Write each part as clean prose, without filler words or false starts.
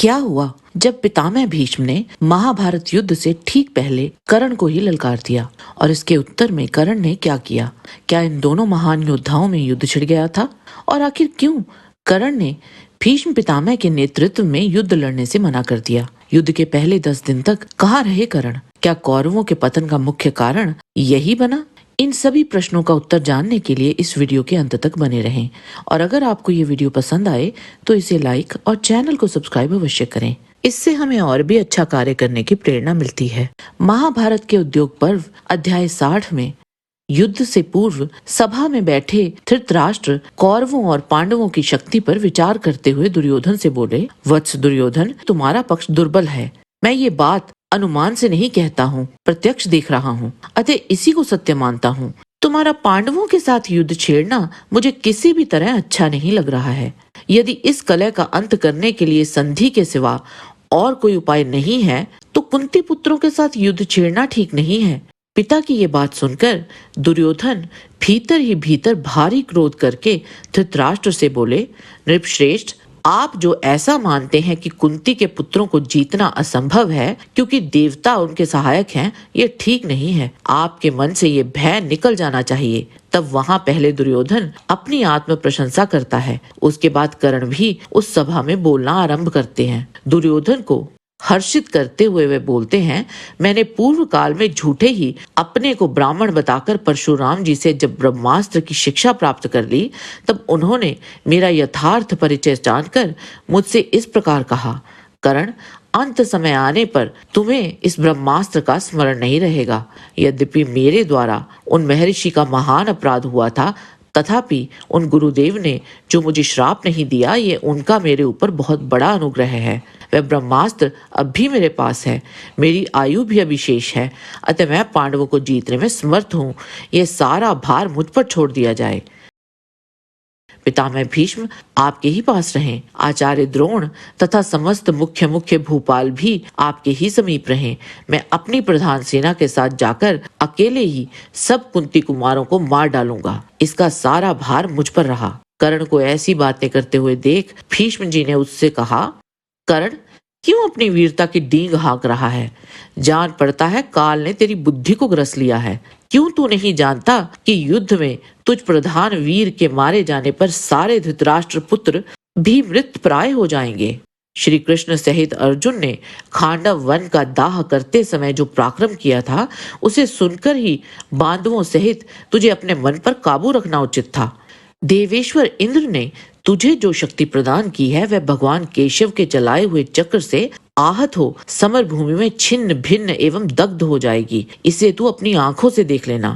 क्या हुआ जब पितामह भीष्म ने महाभारत युद्ध से ठीक पहले कर्ण को ही ललकार दिया, और इसके उत्तर में कर्ण ने क्या किया? क्या इन दोनों महान योद्धाओं में युद्ध छिड़ गया था? और आखिर क्यों कर्ण ने भीष्म पितामह के नेतृत्व में युद्ध लड़ने से मना कर दिया? युद्ध के पहले 10 दिन तक कहाँ रहे कर्ण? क्या कौरवों के पतन का मुख्य कारण यही बना? इन सभी प्रश्नों का उत्तर जानने के लिए इस वीडियो के अंत तक बने रहें। और अगर आपको ये वीडियो पसंद आए तो इसे लाइक और चैनल को सब्सक्राइब अवश्य करें। इससे हमें और भी अच्छा कार्य करने की प्रेरणा मिलती है। महाभारत के उद्योग पर्व अध्याय 60 में युद्ध से पूर्व सभा में बैठे धृतराष्ट्र कौरवों और पांडवों की शक्ति पर विचार करते हुए दुर्योधन से बोले, वत्स दुर्योधन, तुम्हारा पक्ष दुर्बल है। मैं ये बात अनुमान से नहीं कहता हूँ, प्रत्यक्ष देख रहा हूँ, अतः इसी को सत्य मानता हूँ। तुम्हारा पांडवों के साथ युद्ध छेड़ना मुझे किसी भी तरह अच्छा नहीं लग रहा है। यदि इस कलह का अंत करने के लिए संधि के सिवा और कोई उपाय नहीं है तो कुंती पुत्रों के साथ युद्ध छेड़ना ठीक नहीं है। पिता की ये बात सुनकर दुर्योधन भीतर ही भीतर भारी क्रोध करके धृतराष्ट्र से बोले, नृपश्रेष्ठ, आप जो ऐसा मानते हैं कि कुंती के पुत्रों को जीतना असंभव है क्योंकि देवता उनके सहायक हैं, ये ठीक नहीं है। आपके मन से ये भय निकल जाना चाहिए। तब वहां पहले दुर्योधन अपनी आत्म प्रशंसा करता है, उसके बाद कर्ण भी उस सभा में बोलना आरंभ करते हैं। दुर्योधन को हर्षित करते हुए वे बोलते हैं, मैंने पूर्व काल में झूठे ही अपने को ब्राह्मण बताकर परशुराम जी से जब ब्रह्मास्त्र की शिक्षा प्राप्त कर ली, तब उन्होंने मेरा यथार्थ परिचय जानकर मुझसे इस प्रकार कहा, कर्ण, अंत समय आने पर तुम्हें इस ब्रह्मास्त्र का स्मरण नहीं रहेगा। यद्यपि मेरे द्वारा उन महर्षि का महान अपराध हुआ था, तथापि उन गुरुदेव ने जो मुझे श्राप नहीं दिया, ये उनका मेरे ऊपर बहुत बड़ा अनुग्रह है। वह ब्रह्मास्त्र अब भी मेरे पास है। मेरी आयु भी अभी शेष है, अतः मैं पांडवों को जीतने में समर्थ हूँ। यह सारा भार मुझ पर छोड़ दिया जाए। पितामह भीष्म आपके ही पास रहें। आचार्य द्रोण तथा समस्त मुख्य भूपाल भी आपके ही समीप रहें। मैं अपनी प्रधान सेना के साथ जाकर अकेले ही सब कुंती कुमारों को मार डालूंगा। इसका सारा भार मुझ पर रहा। कर्ण को ऐसी बातें करते हुए देख भीष्म जी ने उससे कहा, कर्ण, क्यों अपनी वीरता की डींग हाँक रहा है? जान पड़ता है काल ने तेरी बुद्धि को ग्रस लिया है। क्यों तू नहीं जानता कि युद्ध में तुझ प्रधान वीर के मारे जाने पर सारे धृतराष्ट्र पुत्र भी मृत प्राय हो जाएंगे। श्री कृष्ण सहित अर्जुन ने खांडव वन का दाह करते समय जो पराक्रम किया था, उसे सुनकर ही बांधवों सहित तुझे अपने मन पर काबू रखना उचित था। देवेश्वर इंद्र ने तुझे जो शक्ति प्रदान की है, वह भगवान केशव के चलाए हुए चक्र से आहत हो समर भूमि में छिन्न भिन्न एवं दग्ध हो जाएगी। इसे तू अपनी आंखों से देख लेना।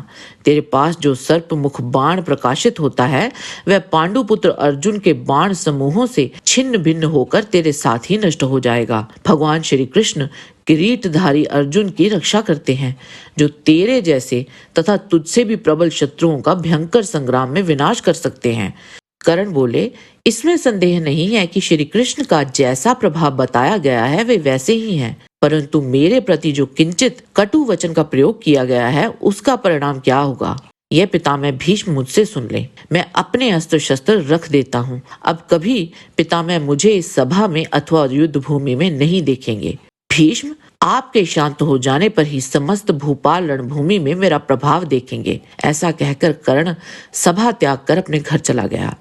तेरे पास जो सर्प मुख बाण प्रकाशित होता है, वह पांडुपुत्र अर्जुन के बाण समूहों से छिन्न भिन्न होकर तेरे साथ ही नष्ट हो जाएगा। भगवान श्री कृष्ण किरीटधारी अर्जुन की रक्षा करते हैं, जो तेरे जैसे तथा तुझसे भी प्रबल शत्रुओं का भयंकर संग्राम में विनाश कर सकते हैं। कर्ण बोले, इसमें संदेह नहीं है कि श्री कृष्ण का जैसा प्रभाव बताया गया है वे वैसे ही हैं, परंतु मेरे प्रति जो किंचित कटु वचन का प्रयोग किया गया है, उसका परिणाम क्या होगा, यह पितामह भीष्म मुझसे सुन ले। मैं अपने अस्त्र शस्त्र रख देता हूँ। अब कभी पितामह मुझे इस सभा में अथवा युद्ध भूमि में नहीं देखेंगे। भीष्म, आपके शांत हो जाने पर ही समस्त भूपाल रणभूमि में मेरा प्रभाव देखेंगे। ऐसा कहकर कर्ण सभा त्याग कर अपने घर चला गया।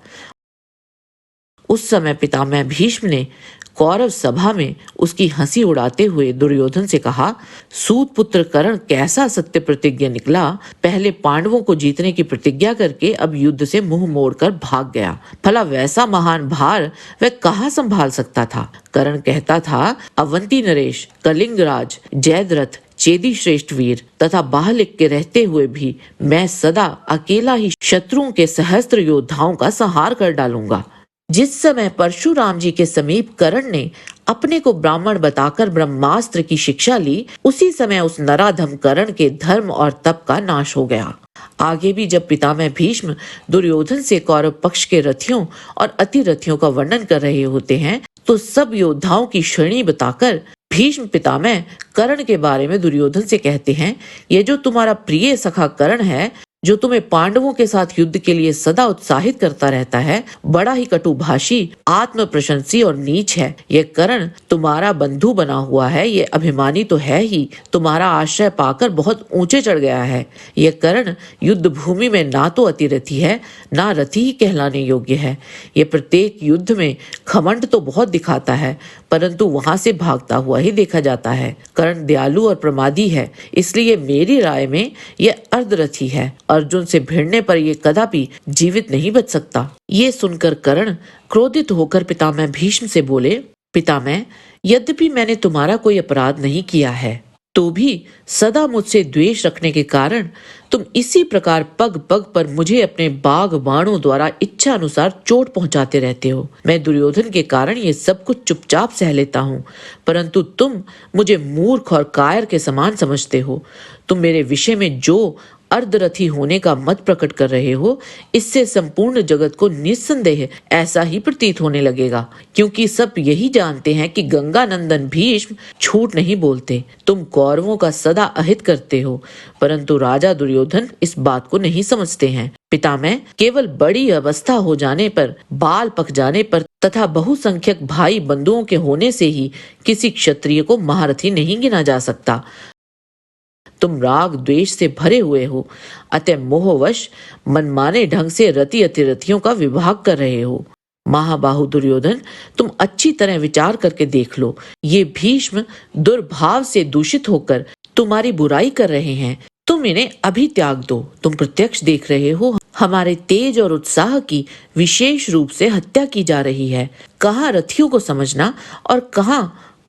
उस समय पितामह भीष्म ने कौरव सभा में उसकी हंसी उड़ाते हुए दुर्योधन से कहा, सूत पुत्र कर्ण कैसा सत्य प्रतिज्ञा निकला। पहले पांडवों को जीतने की प्रतिज्ञा करके अब युद्ध से मुंह मोड़कर भाग गया। भला वैसा महान भार वह कहाँ संभाल सकता था। कर्ण कहता था, अवंती नरेश, कलिंगराज, जयद्रथ, चेदी श्रेष्ठ वीर तथा बाहलिक के रहते हुए भी मैं सदा अकेला ही शत्रुओं के सहस्त्र योद्धाओं का संहार कर डालूंगा। जिस समय परशुराम जी के समीप कर्ण ने अपने को ब्राह्मण बताकर ब्रह्मास्त्र की शिक्षा ली, उसी समय उस नराधम कर्ण के धर्म और तप का नाश हो गया। आगे भी जब पितामह भीष्म दुर्योधन से कौरव पक्ष के रथियों और अतिरथियों का वर्णन कर रहे होते हैं, तो सब योद्धाओं की श्रेणी बताकर भीष्म पितामह कर्ण के बारे में दुर्योधन से कहते हैं, ये जो तुम्हारा प्रिय सखा कर्ण है, जो तुम्हें पांडवों के साथ युद्ध के लिए सदा उत्साहित करता रहता है, बड़ा ही कटुभाषी, आत्म प्रशंसी और नीच है। यह कर्ण तुम्हारा बंधु बना हुआ है, ये अभिमानी तो है ही, तुम्हारा आश्रय पाकर बहुत ऊंचे चढ़ गया है। यह कर्ण युद्ध भूमि में ना तो अतिरथी है, ना रथी ही कहलाने योग्य है। ये प्रत्येक युद्ध में घमंड तो बहुत दिखाता है, परंतु वहां से भागता हुआ ही देखा जाता है। कर्ण दयालु और प्रमादी है, इसलिए मेरी राय में यह अर्धरथी है। अर्जुन से भिड़ने पर यह कदापि जीवित नहीं बच सकता। ये सुनकर कर्ण क्रोधित होकर पितामह भीष्म से बोले, पितामह, यद्यपि मैंने तुम्हारा कोई अपराध नहीं किया है, तो भी सदा मुझसे द्वेष रखने के कारण तुम इसी प्रकार पग पग पर मुझे अपने बाग बाणों द्वारा इच्छा अनुसार चोट पहुंचाते रहते हो। मैं दुर्योधन के कारण ये सब कुछ चुपचाप सह लेता हूँ, परंतु तुम मुझे मूर्ख और कायर के समान समझते हो। तुम मेरे विषय में जो अर्धरथी होने का मत प्रकट कर रहे हो, इससे संपूर्ण जगत को निस्संदेह ऐसा ही प्रतीत होने लगेगा, क्योंकि सब यही जानते हैं कि गंगानंदन भीष्म झूठ नहीं बोलते। तुम कौरवों का सदा अहित करते हो, परंतु राजा दुर्योधन इस बात को नहीं समझते हैं। पितामह, केवल बड़ी अवस्था हो जाने पर, बाल पक जाने पर तथा बहुसंख्यक भाई बंधुओं के होने से ही किसी क्षत्रिय को महारथी नहीं गिना जा सकता। तुम राग द्वेष से भरे हुए हो, अतः मोहवश मनमाने ढंग से रति अतिरथियों का विभाग कर रहे हो। महाबाहु दुर्योधन, तुम अच्छी तरह विचार करके देख लो, ये भीष्म दुर्भाव से दूषित होकर तुम्हारी बुराई कर रहे हैं। तुम इन्हें अभी त्याग दो। तुम प्रत्यक्ष देख रहे हो, हमारे तेज और उत्साह की विशेष रूप से हत्या की जा रही है। कहाँ रथियों को समझना और कहाँ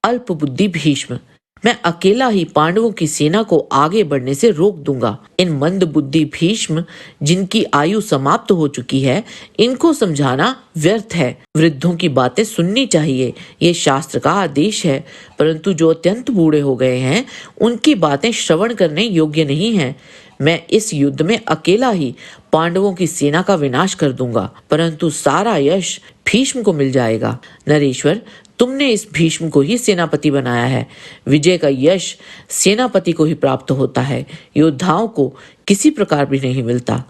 अल्प बुद्धि भीष्म। मैं अकेला ही पांडवों की सेना को आगे बढ़ने से रोक दूंगा। इन मंद बुद्धि भीष्म, जिनकी आयु समाप्त हो चुकी है, इनको समझाना व्यर्थ है। वृद्धों की बातें सुननी चाहिए, ये शास्त्र का आदेश है, परंतु जो अत्यंत बूढ़े हो गए हैं, उनकी बातें श्रवण करने योग्य नहीं है। मैं इस युद्ध में अकेला ही पांडवों की सेना का विनाश कर दूंगा, परंतु सारा यश भीष्म को मिल जाएगा। नरेश्वर, तुमने इस भीष्म को ही सेनापति बनाया है। विजय का यश सेनापति को ही प्राप्त होता है, योद्धाओं को किसी प्रकार भी नहीं मिलता।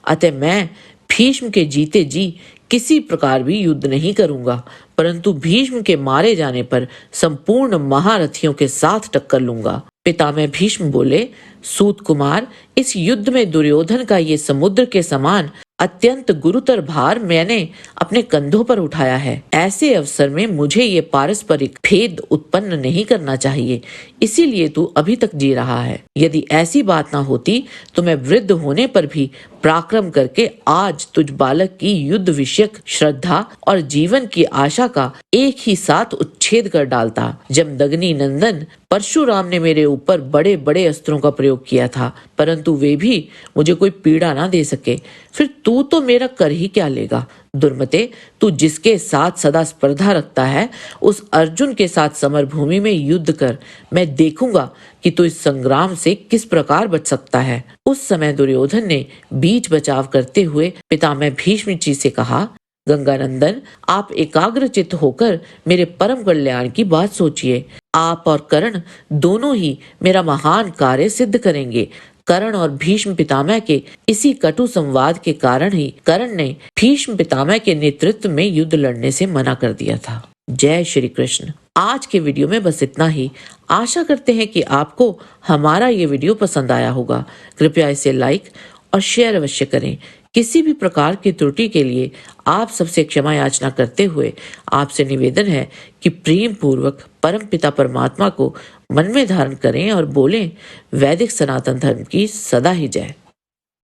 अतः मैं भीष्म के जीते जी किसी प्रकार भी युद्ध नहीं करूंगा, परंतु भीष्म के मारे जाने पर संपूर्ण महारथियों के साथ टक्कर लूंगा। पितामह भीष्म बोले, सूत कुमार, इस युद्ध में दुर्योधन का ये समुद्र के समान अत्यंत गुरुतर भार मैंने अपने कंधों पर उठाया है। ऐसे अवसर में मुझे ये पारस्परिक भेद उत्पन्न नहीं करना चाहिए, इसीलिए तू अभी तक जी रहा है। यदि ऐसी बात ना होती तो मैं वृद्ध होने पर भी पराक्रम करके आज तुझ बालक की युद्ध विषयक श्रद्धा और जीवन की आशा का एक ही साथ उच्छेद कर डालता। जमदग्नि नंदन परशुराम ने मेरे ऊपर बड़े बड़े अस्त्रों का प्रयोग किया था, परंतु वे भी मुझे कोई पीड़ा ना दे सके। फिर तू तो मेरा कर ही क्या लेगा। दुर्मते, तू जिसके साथ सदा स्पर्धा रखता है, उस अर्जुन के साथ समर भूमि में युद्ध कर। मैं देखूंगा कि तू इस संग्राम से किस प्रकार बच सकता है। उस समय दुर्योधन ने बीच बचाव करते हुए पितामह भीष्म जी से कहा, गंगानंदन, आप एकाग्रचित्त होकर मेरे परम कल्याण की बात सोचिए। आप और कर्ण दोनों ही मेरा महान कार्य सिद्ध करेंगे। कर्ण और भीष्म पितामह के इसी कटु संवाद के कारण ही कर्ण ने भीष्म पितामह के नेतृत्व में युद्ध लड़ने से मना कर दिया था। जय श्री कृष्ण। आज के वीडियो में बस इतना ही। आशा करते हैं कि आपको हमारा ये वीडियो पसंद आया होगा। कृपया इसे लाइक और शेयर अवश्य करें। किसी भी प्रकार की त्रुटि के लिए आप सबसे क्षमा याचना करते हुए आपसे निवेदन है कि प्रेम पूर्वक परम पिता परमात्मा को मन में धारण करें और बोलें, वैदिक सनातन धर्म की सदा ही जय।